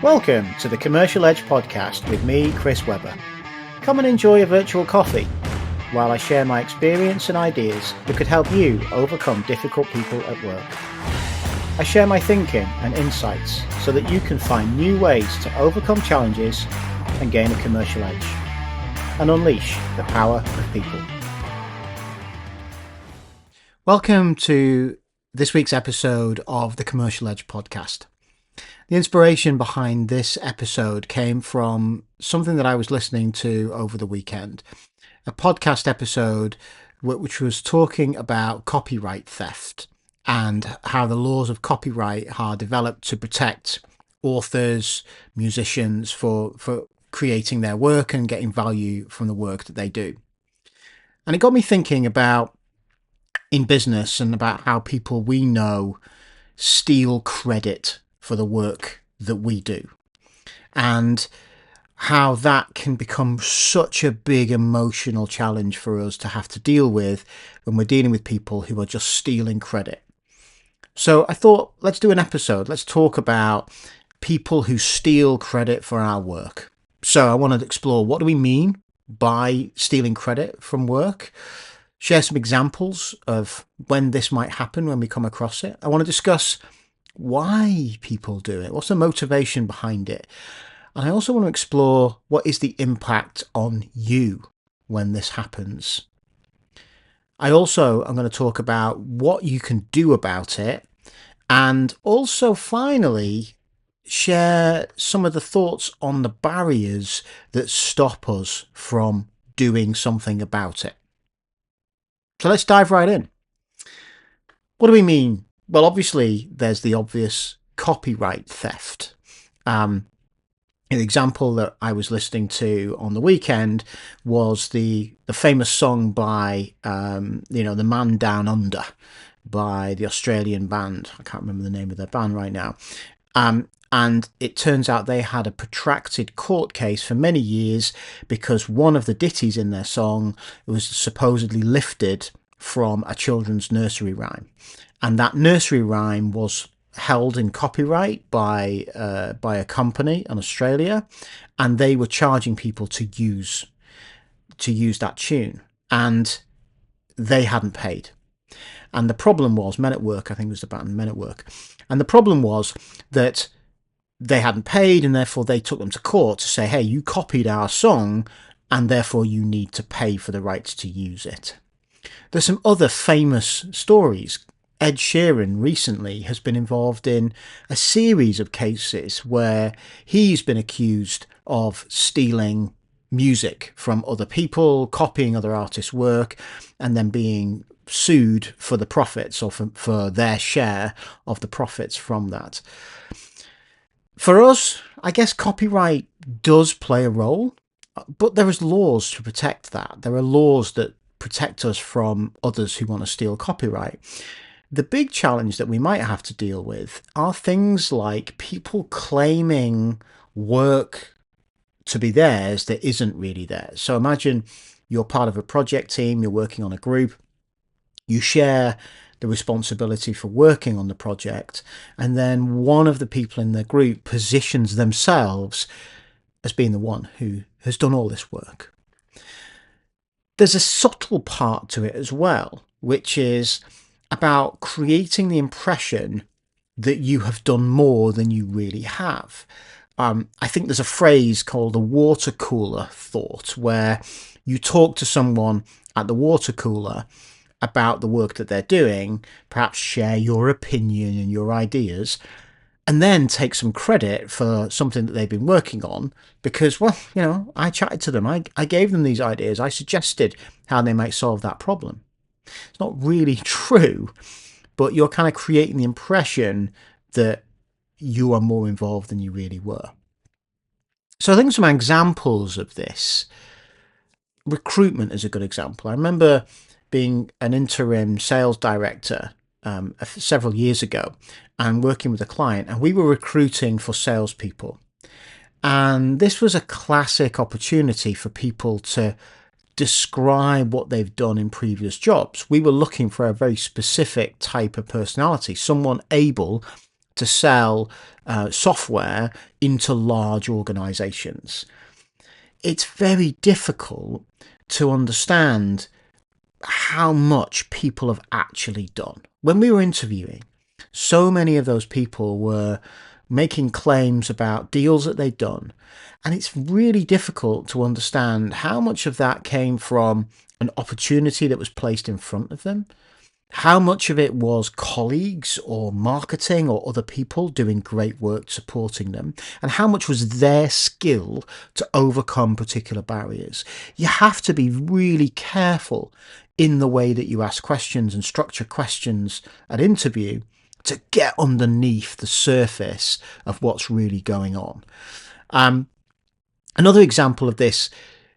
Welcome to the Commercial Edge podcast with me, Chris Webber. Come and enjoy a virtual coffee while I share my experience and ideas that could help you overcome difficult people at work. I share my thinking and insights so that you can find new ways to overcome challenges and gain a commercial edge and unleash the power of people. Welcome to this week's episode of the Commercial Edge podcast. The inspiration behind this episode came from something that I was listening to over the weekend, a podcast episode which was talking about copyright theft and how the laws of copyright are developed to protect authors, musicians for creating their work and getting value from the work that they do. And it got me thinking about in business and about how people we know steal credit for the work that we do, and how that can become such a big emotional challenge for us to have to deal with when we're dealing with people who are just stealing credit. So I thought, let's do an episode. Let's talk about people who steal credit for our work. So I wanted to explore, what do we mean by stealing credit from work? Share some examples of when this might happen when we come across it. I want to discuss why people do it. What's the motivation behind it? And I also want to explore, what is the impact on you when this happens? I also am going to talk about what you can do about it, and also finally share some of the thoughts on the barriers that stop us from doing something about it. So let's dive right in. What do we mean? Well, obviously, there's the obvious copyright theft. An example that I was listening to on the weekend was the famous song by, The Man Down Under by the Australian band. I can't remember the name of their band right now. And it turns out they had a protracted court case for many years because one of the ditties in their song was supposedly lifted from a children's nursery rhyme. And that nursery rhyme was held in copyright by a company in Australia, and they were charging people to use that tune, and they hadn't paid. And the problem was, Men at Work, I think it was the band Men at Work, and the problem was that they hadn't paid, and therefore they took them to court to say, hey, you copied our song, and therefore you need to pay for the rights to use it. There's some other famous stories. Ed Sheeran recently has been involved in a series of cases where he's been accused of stealing music from other people, copying other artists' work, and then being sued for the profits, or for their share of the profits from that. For us, I guess copyright does play a role, but there is laws to protect that. There are laws that protect us from others who want to steal copyright. The big challenge that we might have to deal with are things like people claiming work to be theirs that isn't really theirs. So imagine you're part of a project team, you're working on a group, you share the responsibility for working on the project, and then one of the people in the group positions themselves as being the one who has done all this work. There's a subtle part to it as well, which is about creating the impression that you have done more than you really have. I think there's a phrase called the water cooler thought, where you talk to someone at the water cooler about the work that they're doing, perhaps share your opinion and your ideas, and then take some credit for something that they've been working on because, I chatted to them, I gave them these ideas, I suggested how they might solve that problem. It's not really true, but you're kind of creating the impression that you are more involved than you really were. So I think some examples of this, recruitment is a good example. I remember being an interim sales director several years ago and working with a client, and we were recruiting for salespeople. And this was a classic opportunity for people to describe what they've done in previous jobs. We were looking for a very specific type of personality, someone able to sell software into large organizations. It's very difficult to understand how much people have actually done. When we were interviewing, so many of those people were making claims about deals that they'd done. And it's really difficult to understand how much of that came from an opportunity that was placed in front of them, how much of it was colleagues or marketing or other people doing great work supporting them, and how much was their skill to overcome particular barriers. You have to be really careful in the way that you ask questions and structure questions at interview to get underneath the surface of what's really going on. Another example of this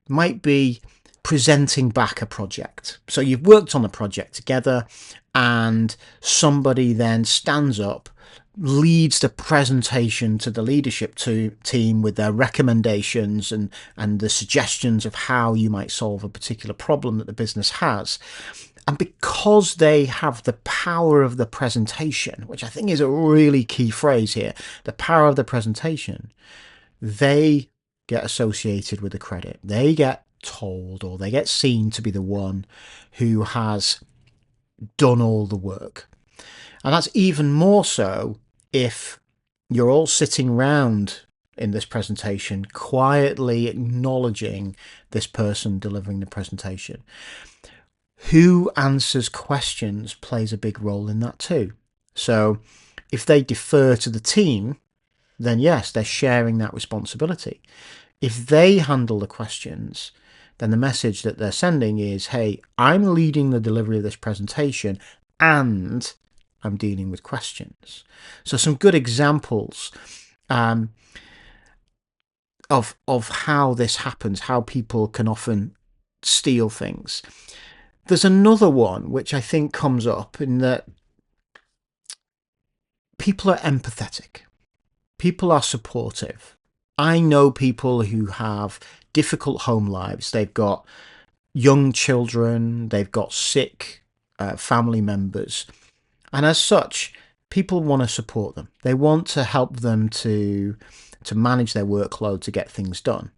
might be presenting back a project. So you've worked on a project together and somebody then stands up, leads the presentation to the leadership team with their recommendations and the suggestions of how you might solve a particular problem that the business has. And because they have the power of the presentation, which I think is a really key phrase here, the power of the presentation, they get associated with the credit. They get told, or they get seen to be the one who has done all the work. And that's even more so if you're all sitting around in this presentation quietly acknowledging this person delivering the presentation. Who answers questions plays a big role in that too. So if they defer to the team, then yes, they're sharing that responsibility. If they handle the questions, then the message that they're sending is, hey, I'm leading the delivery of this presentation and I'm dealing with questions. So some good examples of how this happens, how people can often steal things. There's another one which I think comes up in that people are empathetic. People are supportive. I know people who have difficult home lives. They've got young children, they've got sick family members. And as such, people want to support them. They want to help them to manage their workload to get things done.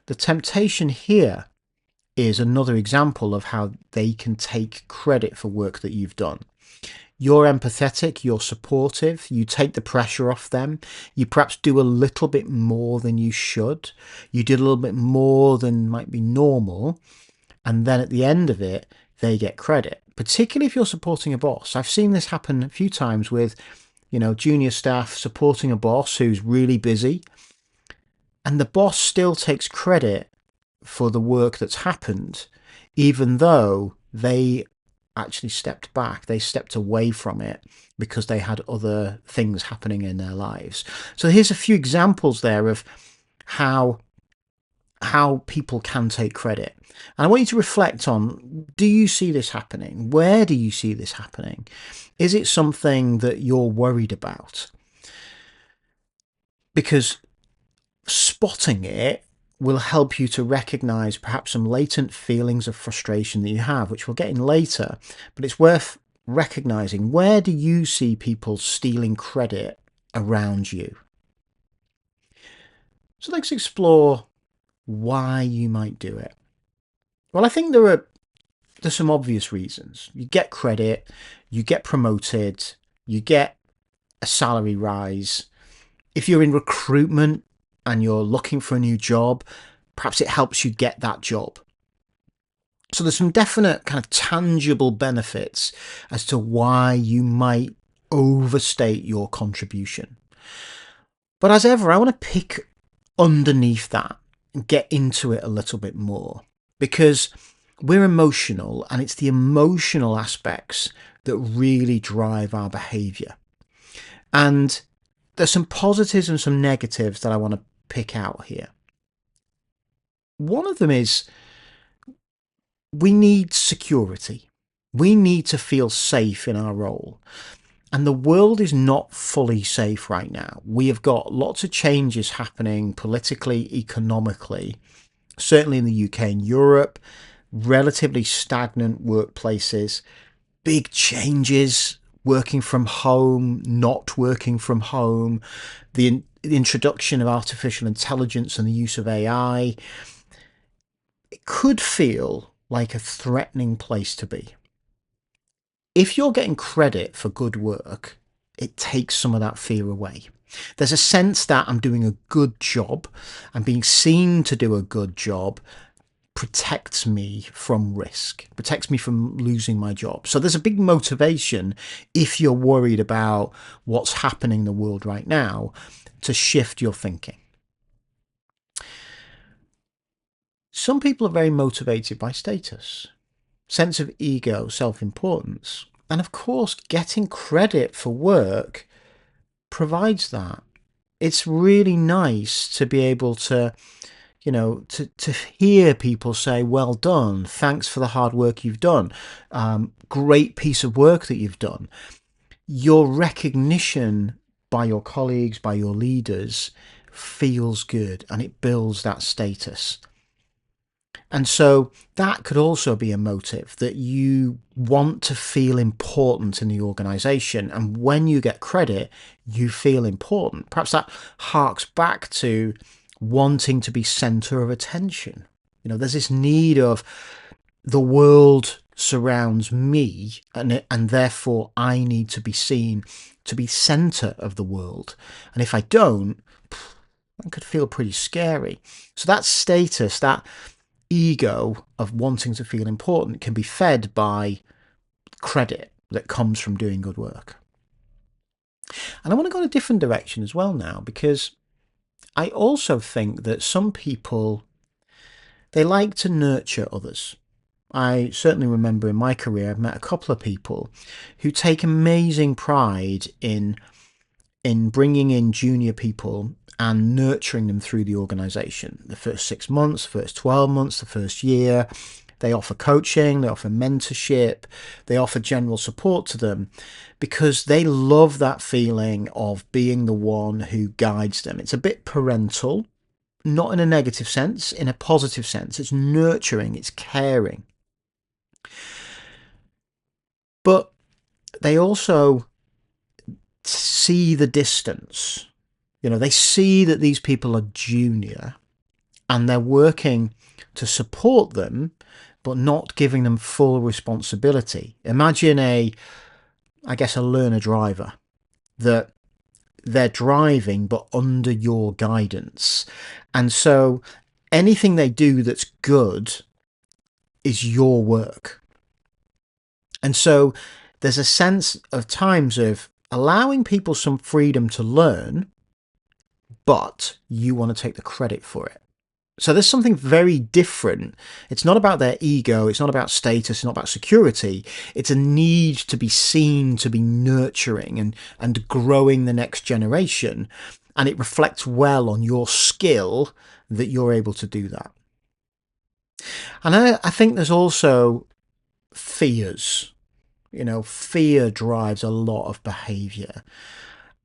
The temptation here is another example of how they can take credit for work that you've done. You're empathetic, you're supportive, you take the pressure off them, you perhaps do a little bit more than you should, you did a little bit more than might be normal, and then at the end of it, they get credit, particularly if you're supporting a boss. I've seen this happen a few times with, junior staff supporting a boss who's really busy, and the boss still takes credit for the work that's happened, even though they actually stepped back. They stepped away from it because they had other things happening in their lives. So here's a few examples there of how people can take credit. And I want you to reflect on, do you see this happening? Where do you see this happening? Is it something that you're worried about? Because spotting it will help you to recognize perhaps some latent feelings of frustration that you have, which we'll get in later, but it's worth recognizing, where do you see people stealing credit around you? So let's explore why you might do it. Well, I think there's some obvious reasons. You get credit, you get promoted, you get a salary rise. If you're in recruitment and you're looking for a new job, perhaps it helps you get that job. So there's some definite kind of tangible benefits as to why you might overstate your contribution. But as ever, I want to pick underneath that and get into it a little bit more, because we're emotional and it's the emotional aspects that really drive our behavior. And there's some positives and some negatives that I want to pick out here. One of them is we need security. We need to feel safe in our role. And the world is not fully safe right now. We have got lots of changes happening politically, economically, certainly in the UK and Europe, relatively stagnant workplaces, big changes working from home, not working from home, the introduction of artificial intelligence and the use of AI, it could feel like a threatening place to be. If you're getting credit for good work, it takes some of that fear away. There's a sense that I'm doing a good job, I'm being seen to do a good job, protects me from risk, protects me from losing my job. So there's a big motivation, if you're worried about what's happening in the world right now, to shift your thinking. Some people are very motivated by status, sense of ego, self-importance. And of course, getting credit for work provides that. It's really nice to be able to, to hear people say, well done, thanks for the hard work you've done, great piece of work that you've done. Your recognition by your colleagues, by your leaders, feels good, and it builds that status. And so that could also be a motive, that you want to feel important in the organization. And when you get credit, you feel important. Perhaps that harks back to wanting to be center of attention. There's this need of the world surrounds me, and therefore I need to be seen to be center of the world. And if I don't, that could feel pretty scary. So that status, that ego of wanting to feel important, can be fed by credit that comes from doing good work. And I want to go in a different direction as well now, because I also think that some people, they like to nurture others. I certainly remember in my career, I've met a couple of people who take amazing pride in bringing in junior people and nurturing them through the organization. The first 6 months, the first 12 months, the first year, they offer coaching, they offer mentorship, they offer general support to them, because they love that feeling of being the one who guides them. It's a bit parental, not in a negative sense, in a positive sense. It's nurturing, it's caring. But they also see the distance. They see that these people are junior and they're working to support them, but not giving them full responsibility. Imagine a learner driver, that they're driving but under your guidance. And so anything they do that's good is your work. And so there's a sense of times of allowing people some freedom to learn, but you want to take the credit for it. So there's something very different. It's not about their ego. It's not about status. It's not about security. It's a need to be seen, to be nurturing and growing the next generation. And it reflects well on your skill that you're able to do that. And I think there's also fears. Fear drives a lot of behavior.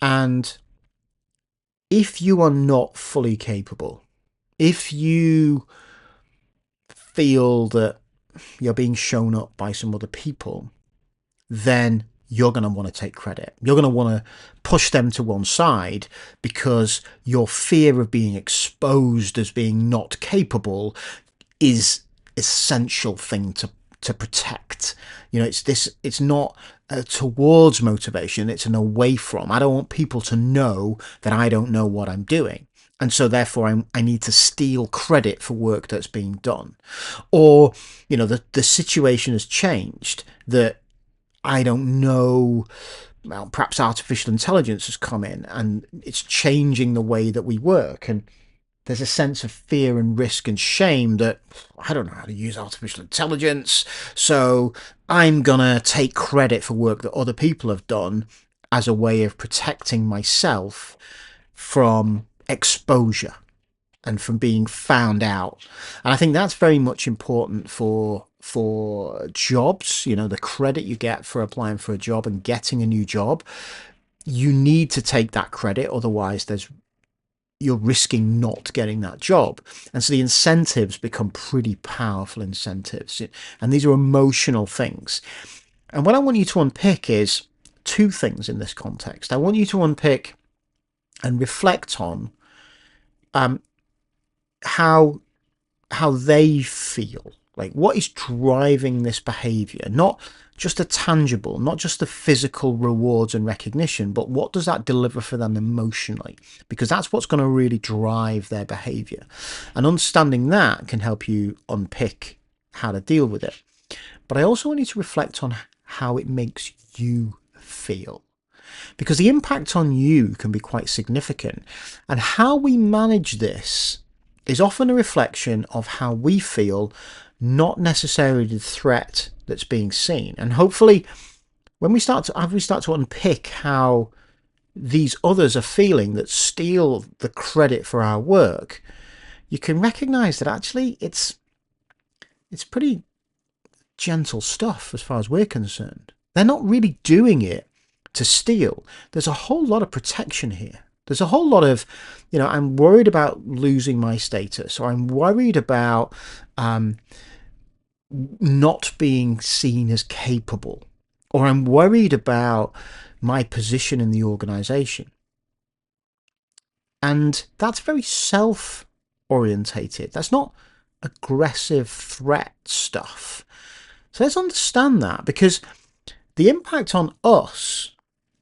And if you are not fully capable, if you feel that you're being shown up by some other people, then you're going to want to take credit. You're going to want to push them to one side, because your fear of being exposed as being not capable is an essential thing to protect. It's not towards motivation, it's an away from. I don't want people to know that I don't know what I'm doing. And so therefore I need to steal credit for work that's being done. Or, the situation has changed, that I don't know, well, perhaps artificial intelligence has come in and it's changing the way that we work. And there's a sense of fear and risk and shame that I don't know how to use artificial intelligence, so I'm going to take credit for work that other people have done as a way of protecting myself from exposure and from being found out. And I think that's very much important for jobs. The credit you get for applying for a job and getting a new job, you need to take that credit, otherwise you're risking not getting that job. And so the incentives become pretty powerful incentives. And these are emotional things. And what I want you to unpick is two things in this context. I want you to unpick and reflect on how they feel, like what is driving this behavior, not just a tangible, not just the physical rewards and recognition, but what does that deliver for them emotionally, because that's what's going to really drive their behavior, and understanding that can help you unpick how to deal with it. But I also want you to reflect on how it makes you feel, because the impact on you can be quite significant, and how we manage this is often a reflection of how we feel, not necessarily the threat that's being seen. And hopefully, when we start to unpick how these others are feeling that steal the credit for our work, you can recognize that actually it's pretty gentle stuff as far as we're concerned. They're not really doing it to steal. There's a whole lot of protection here. There's a whole lot of, I'm worried about losing my status, or I'm worried about not being seen as capable, or I'm worried about my position in the organization. And that's very self-orientated. That's not aggressive threat stuff. So let's understand that, because the impact on us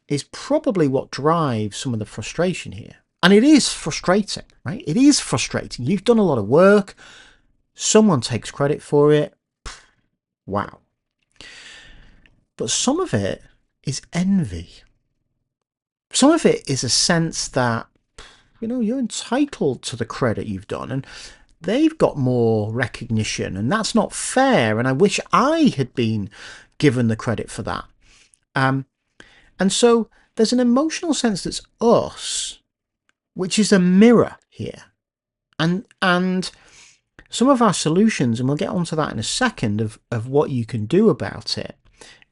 is probably what drives some of the frustration here. And it is frustrating, right? It is frustrating. You've done a lot of work. Someone takes credit for it. Wow. But some of it is envy. Some of it is a sense that, you're entitled to the credit you've done, and they've got more recognition, and that's not fair, and I wish I had been given the credit for that. And so there's an emotional sense that's us, which is a mirror here. And some of our solutions, and we'll get onto that in a second, of what you can do about it,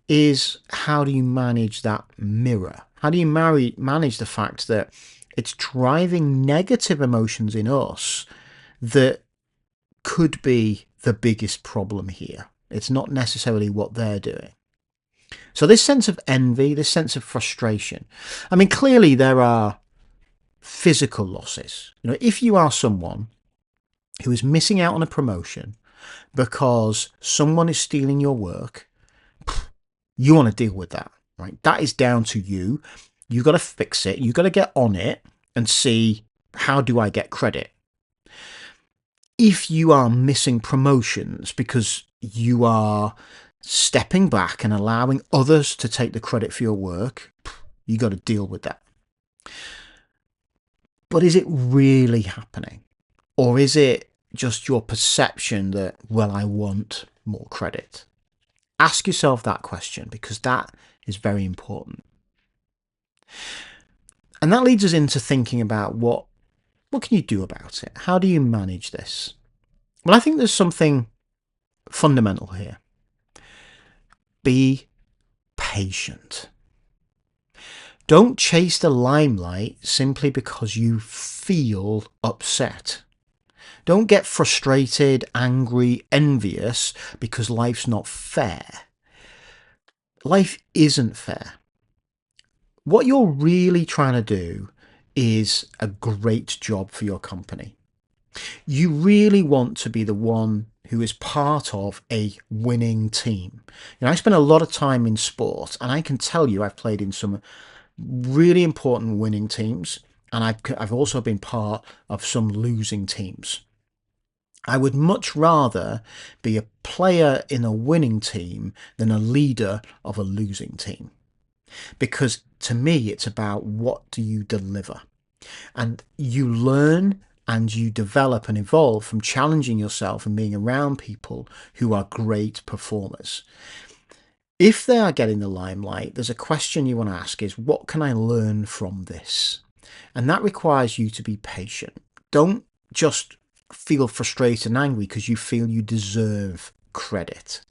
is how do you manage that mirror? How do you manage the fact that it's driving negative emotions in us that could be the biggest problem here? It's not necessarily what they're doing. So this sense of envy, this sense of frustration, I mean, clearly there are physical losses. If you are someone who is missing out on a promotion because someone is stealing your work, you want to deal with that, right? That is down to you. You've got to fix it. You've got to get on it and see, how do I get credit? If you are missing promotions because you are stepping back and allowing others to take the credit for your work, you got to deal with that. But is it really happening? Or is it just your perception that, well, I want more credit? Ask yourself that question, because that is very important. And that leads us into thinking about what can you do about it? How do you manage this? Well, I think there's something fundamental here. Be patient. Don't chase the limelight simply because you feel upset. Don't get frustrated, angry, envious because life's not fair. Life isn't fair. What you're really trying to do is a great job for your company. You really want to be the one who is part of a winning team. I spend a lot of time in sport, and I can tell you I've played in some really important winning teams, and I've also been part of some losing teams. I would much rather be a player in a winning team than a leader of a losing team. Because to me, it's about what do you deliver. And you learn and you develop and evolve from challenging yourself and being around people who are great performers. If they are getting the limelight, there's a question you want to ask is, what can I learn from this? And that requires you to be patient. Don't just feel frustrated and angry because you feel you deserve credit.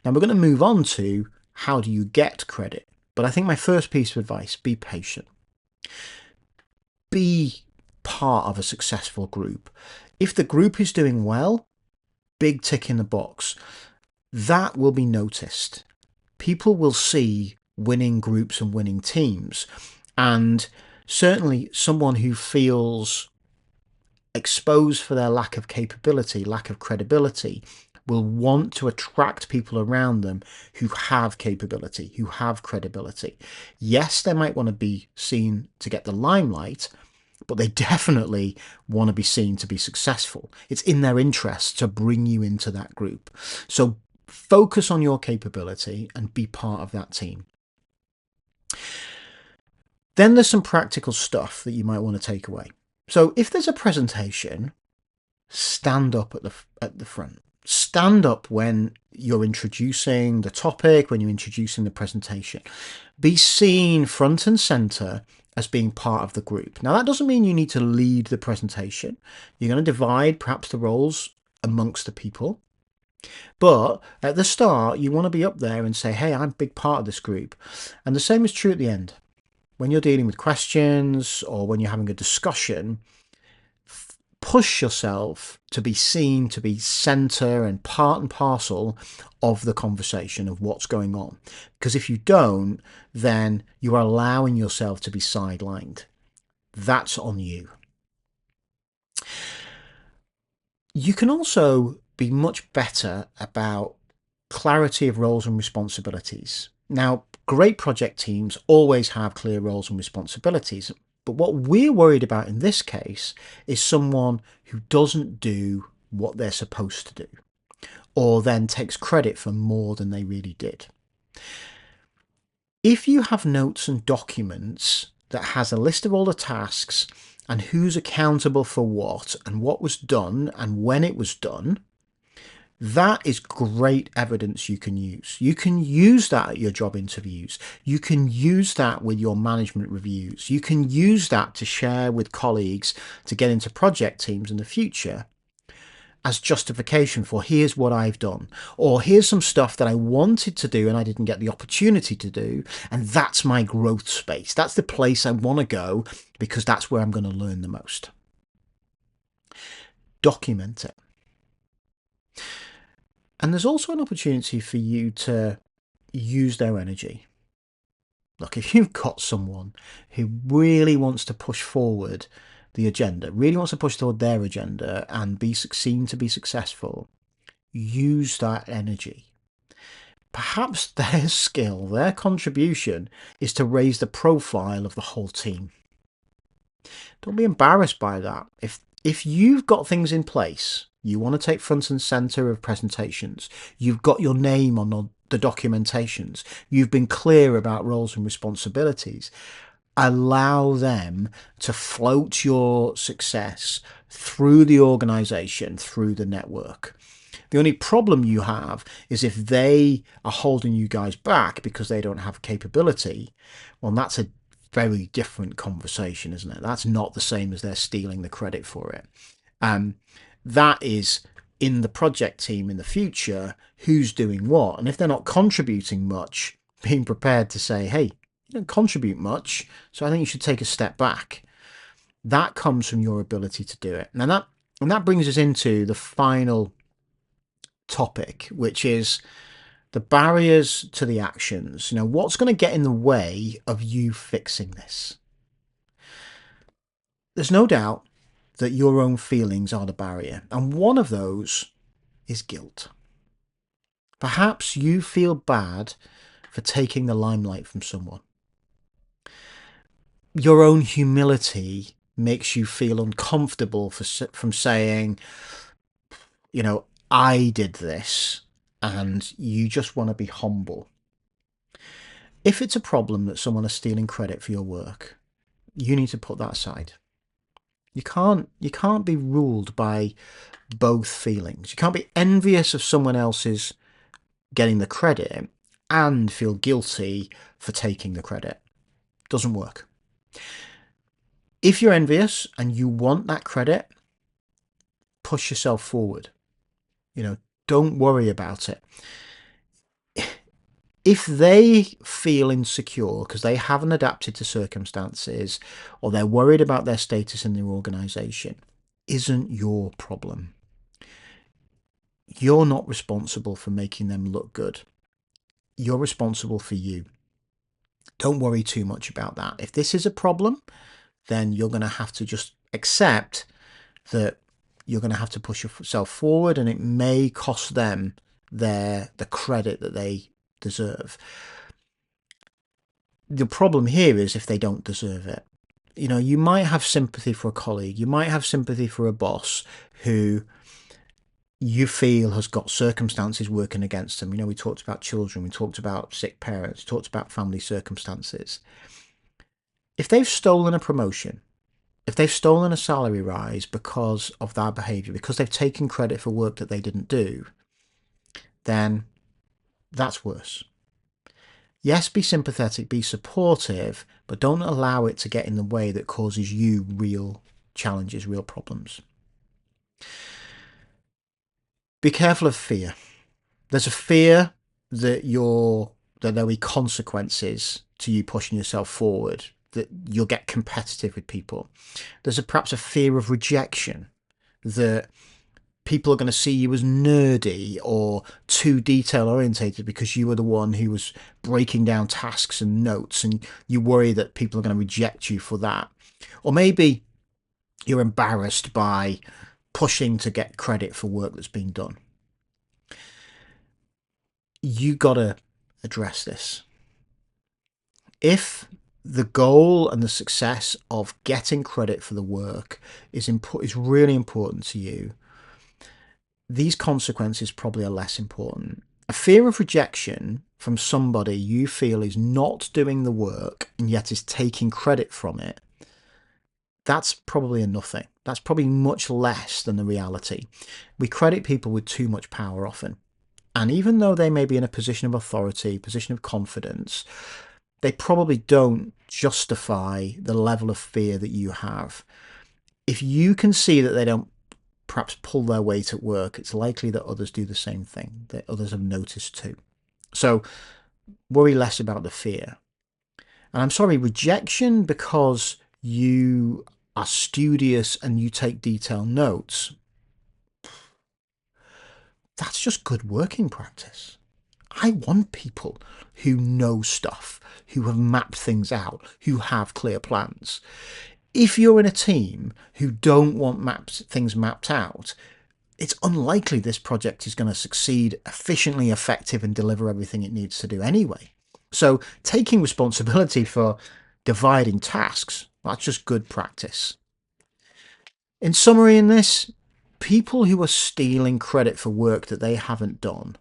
Now we're going to move on to how do you get credit. But I think my first piece of advice, be patient. Be part of a successful group. If the group is doing well, big tick in the box. That will be noticed. People will see winning groups and winning teams. And certainly someone who feels exposed for their lack of capability, lack of credibility, will want to attract people around them who have capability, who have credibility. Yes, they might want to be seen to get the limelight, but they definitely want to be seen to be successful. It's in their interest to bring you into that group. So focus on your capability and be part of that team. Then there's some practical stuff that you might want to take away. So if there's a presentation, stand up at the front. Stand up when you're introducing the topic, when you're introducing the presentation. Be seen front and center as being part of the group. Now, that doesn't mean you need to lead the presentation. You're going to divide perhaps the roles amongst the people. But at the start, you want to be up there and say, hey, I'm a big part of this group. And the same is true at the end. When you're dealing with questions or when you're having a discussion, push yourself to be seen, to be center and part and parcel of the conversation of what's going on. Because if you don't, then you are allowing yourself to be sidelined. That's on you. You can also be much better about clarity of roles and responsibilities. Now, great project teams always have clear roles and responsibilities. But what we're worried about in this case is someone who doesn't do what they're supposed to do, or then takes credit for more than they really did. If you have notes and documents that has a list of all the tasks and who's accountable for what and what was done and when it was done, that is great evidence you can use. You can use that at your job interviews. You can use that with your management reviews. You can use that to share with colleagues to get into project teams in the future as justification for here's what I've done, or here's some stuff that I wanted to do and I didn't get the opportunity to do, and that's my growth space. That's the place I want to go because that's where I'm going to learn the most. Document it. And there's also an opportunity for you to use their energy. Look, if you've got someone who really wants to push forward the agenda, really wants to push toward their agenda and be seen to be successful, use that energy. Perhaps their skill, their contribution is to raise the profile of the whole team. Don't be embarrassed by that. If you've got things in place, you want to take front and center of presentations, you've got your name on the documentations, you've been clear about roles and responsibilities, allow them to float your success through the organization, through the network. The only problem you have is if they are holding you guys back because they don't have capability, well, that's a very different conversation, isn't it? That's not the same as they're stealing the credit for it. That is in the project team in the future, who's doing what. And if they're not contributing much, being prepared to say, hey, you don't contribute much, so I think you should take a step back. That comes from your ability to do it. And that brings us into the final topic, which is the barriers to the actions. What's going to get in the way of you fixing this? There's no doubt that your own feelings are the barrier, and one of those is guilt. Perhaps you feel bad for taking the limelight from someone. Your own humility makes you feel uncomfortable from saying, I did this, and you just want to be humble. If it's a problem that someone is stealing credit for your work, you need to put that aside. You can't be ruled by both feelings. You can't be envious of someone else's getting the credit and feel guilty for taking the credit. Doesn't work. If you're envious and you want that credit, push yourself forward. Don't worry about it. If they feel insecure because they haven't adapted to circumstances or they're worried about their status in their organization, isn't your problem. You're not responsible for making them look good. You're responsible for you. Don't worry too much about that. If this is a problem, then you're going to have to just accept that you're going to have to push yourself forward, and it may cost them the credit that they deserve. The problem here is if they don't deserve it. You know, you might have sympathy for a colleague, you might have sympathy for a boss who you feel has got circumstances working against them. You know, we talked about children, we talked about sick parents, we talked about family circumstances. If they've stolen a promotion, if they've stolen a salary rise because of their behaviour, because they've taken credit for work that they didn't do, then that's worse. Yes, be sympathetic, be supportive, but don't allow it to get in the way that causes you real challenges, real problems. Be careful of fear. There's a fear that there'll be consequences to you pushing yourself forward, that you'll get competitive with people. There's perhaps a fear of rejection, that people are going to see you as nerdy or too detail orientated because you were the one who was breaking down tasks and notes, and you worry that people are going to reject you for that. Or maybe you're embarrassed by pushing to get credit for work that's been done. You got to address this. If the goal and the success of getting credit for the work is really important to you, these consequences probably are less important. A fear of rejection from somebody you feel is not doing the work and yet is taking credit from it, that's probably a nothing. That's probably much less than the reality. We credit people with too much power often. And even though they may be in a position of authority, position of confidence, they probably don't justify the level of fear that you have. If you can see that they don't perhaps pull their weight at work, it's likely that others do the same thing, that others have noticed too. So worry less about the fear. And I'm sorry, rejection because you are studious and you take detailed notes, that's just good working practice. I want people who know stuff, who have mapped things out, who have clear plans. If you're in a team who don't want things mapped out, it's unlikely this project is going to succeed efficiently, effective, and deliver everything it needs to do anyway. So taking responsibility for dividing tasks, that's just good practice. In summary, in this, people who are stealing credit for work that they haven't done,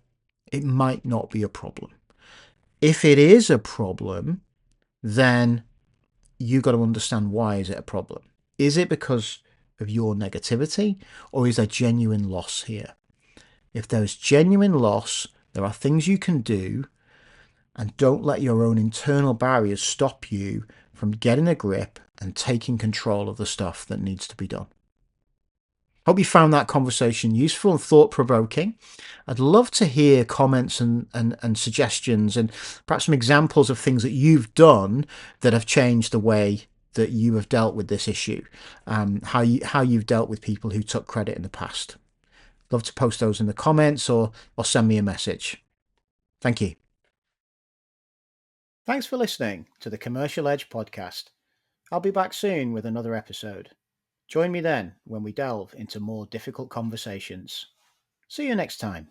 it might not be a problem. If it is a problem, then you've got to understand, why is it a problem? Is it because of your negativity, or is there genuine loss here? If there is genuine loss, there are things you can do, and don't let your own internal barriers stop you from getting a grip and taking control of the stuff that needs to be done. Hope you found that conversation useful and thought-provoking. I'd love to hear comments and suggestions, and perhaps some examples of things that you've done that have changed the way that you have dealt with this issue, how you've dealt with people who took credit in the past. Love to post those in the comments or send me a message. Thank you. Thanks for listening to the Commercial Edge podcast. I'll be back soon with another episode. Join me then when we delve into more difficult conversations. See you next time.